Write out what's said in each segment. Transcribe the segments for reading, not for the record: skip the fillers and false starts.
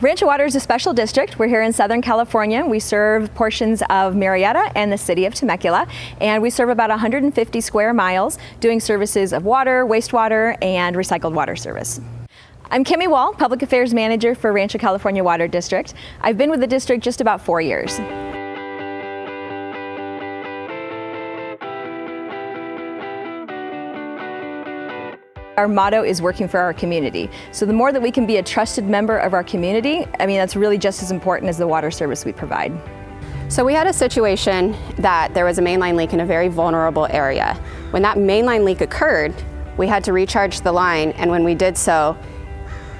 Rancho Water is a special district. We're here in Southern California. We serve portions of Murrieta and the city of Temecula, and we serve about 150 square miles doing services of water, wastewater, and recycled water service. I'm Kimmy Wall, Public Affairs Manager for Rancho California Water District. I've been with the district just about 4 years. Our motto is working for our community. So the more that we can be a trusted member of our community, that's really just as important as the water service we provide. So we had a situation that there was a mainline leak in a very vulnerable area. When that mainline leak occurred, we had to recharge the line, and when we did so,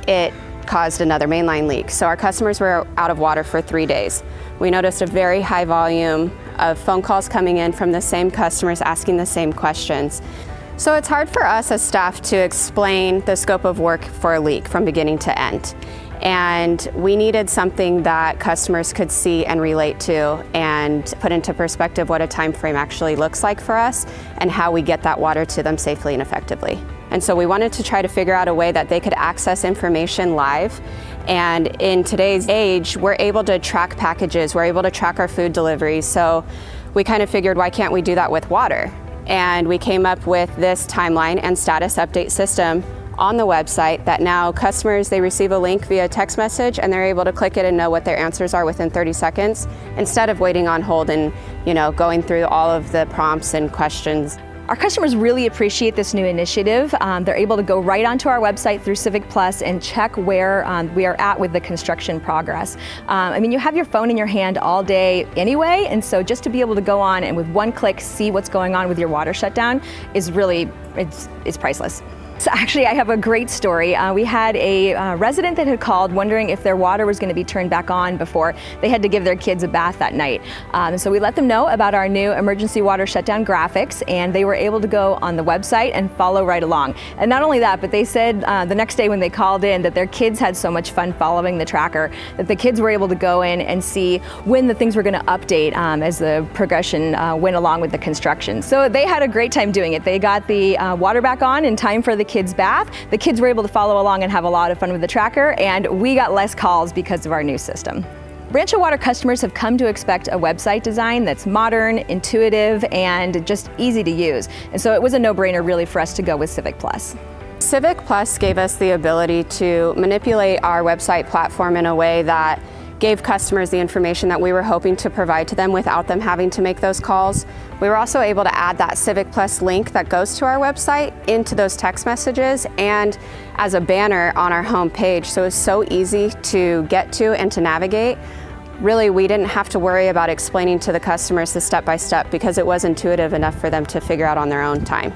it caused another mainline leak. So our customers were out of water for 3 days. We noticed a very high volume of phone calls coming in from the same customers asking the same questions. So it's hard for us as staff to explain the scope of work for a leak from beginning to end. And we needed something that customers could see and relate to and put into perspective what a time frame actually looks like for us and how we get that water to them safely and effectively. And so we wanted to try to figure out a way that they could access information live. And in today's age, we're able to track packages, we're able to track our food deliveries. So we kind of figured, why can't we do that with water? And we came up with this timeline and status update system on the website that now customers, they receive a link via text message and they're able to click it and know what their answers are within 30 seconds instead of waiting on hold and going through all of the prompts and questions. Our customers really appreciate this new initiative. They're able to go right onto our website through Civic Plus and check where we are at with the construction progress. You have your phone in your hand all day anyway, and so just to be able to go on and with one click see what's going on with your water shutdown is really, it's priceless. So actually, I have a great story. We had a resident that had called wondering if their water was going to be turned back on before they had to give their kids a bath that night. So we let them know about our new emergency water shutdown graphics, and they were able to go on the website and follow right along. And not only that, but they said the next day when they called in that their kids had so much fun following the tracker that the kids were able to go in and see when the things were going to update as the progression went along with the construction. So they had a great time doing it. They got the water back on in time for the kids' bath. The kids were able to follow along and have a lot of fun with the tracker, and we got less calls because of our new system. Rancho Water customers have come to expect a website design that's modern, intuitive, and just easy to use. And so it was a no-brainer really for us to go with Civic Plus. Civic Plus gave us the ability to manipulate our website platform in a way that gave customers the information that we were hoping to provide to them without them having to make those calls. We were also able to add that Civic Plus link that goes to our website into those text messages and as a banner on our home page. So it's so easy to get to and to navigate. Really, we didn't have to worry about explaining to the customers the step-by-step because it was intuitive enough for them to figure out on their own time.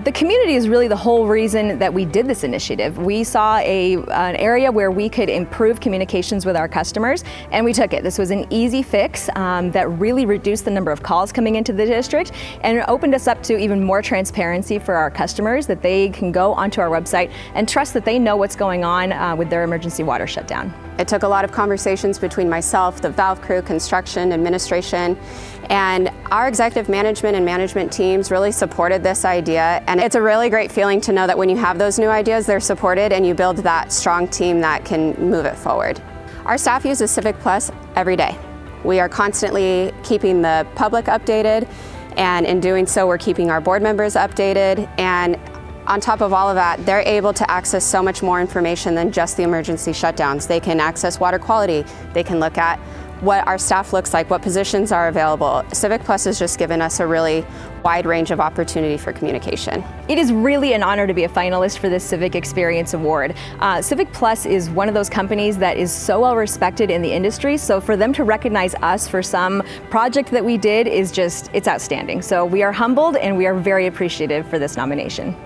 The community is really the whole reason that we did this initiative. We saw an area where we could improve communications with our customers, and we took it. This was an easy fix that really reduced the number of calls coming into the district and opened us up to even more transparency for our customers, that they can go onto our website and trust that they know what's going on with their emergency water shutdown. It took a lot of conversations between myself, the valve crew, construction, administration, and our executive management and management teams really supported this idea. And it's a really great feeling to know that when you have those new ideas, they're supported and you build that strong team that can move it forward. Our staff uses Civic Plus every day. We are constantly keeping the public updated, and in doing so, we're keeping our board members updated. And on top of all of that, they're able to access so much more information than just the emergency shutdowns. They can access water quality. They can look at what our staff looks like, what positions are available. Civic Plus has just given us a really wide range of opportunity for communication. It is really an honor to be a finalist for this Civic Experience Award. Civic Plus is one of those companies that is so well respected in the industry, so for them to recognize us for some project that we did is just, it's outstanding. So we are humbled and we are very appreciative for this nomination.